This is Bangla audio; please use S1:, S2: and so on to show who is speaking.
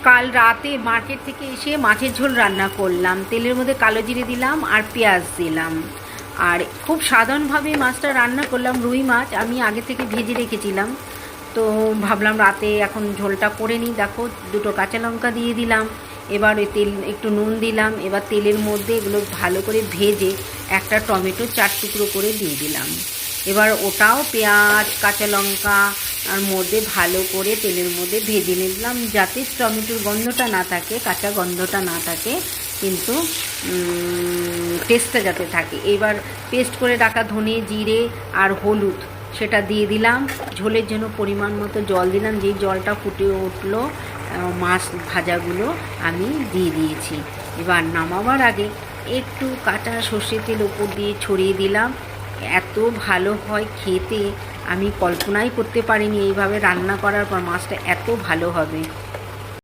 S1: কাল রাতে মার্কেট থেকে এসে মাছের ঝোল রান্না করলাম। তেলের মধ্যে কালো জিরে দিলাম আর পেঁয়াজ দিলাম। আর খুব সাধারণভাবে মাছটা রান্না করলাম। রুই মাছ আমি আগে থেকে ভেজে রেখেছিলাম, তো ভাবলাম রাতে এখন ঝোলটা করে নিই। দেখো, দুটো কাঁচা লঙ্কা দিয়ে দিলাম। এবার ওই তেল, একটু নুন দিলাম। এবার তেলের মধ্যে এগুলো ভালো করে ভেজে একটা টমেটো 4 টুকরো করে দিয়ে দিলাম। এবার ওটাও পেঁয়াজ কাঁচা লঙ্কা আর মধ্যে ভালো করে তেলের মধ্যে ভেজে নিলাম, যাতে টমেটোর গন্ধটা না থাকে, কাঁচা গন্ধটা না থাকে, কিন্তু টেস্টটা যাতে থাকে। এবার পেস্ট করে রাখা ধনে জিরে আর হলুদ সেটা দিয়ে দিলাম। ঝোলের জন্য পরিমাণ মতো জল দিলাম। যেই জলটা ফুটে উঠলো, মাছ ভাজাগুলো আমি দিয়ে দিয়েছি। এবার নামাবার আগে একটু কাঁচা সর্ষের তেল ওপর দিয়ে ছড়িয়ে দিলাম। এত ভালো হয় খেতে, আমি কল্পনাই করতে পারিনি এইভাবে রান্না করার পর মাছটা এত ভালো হবে।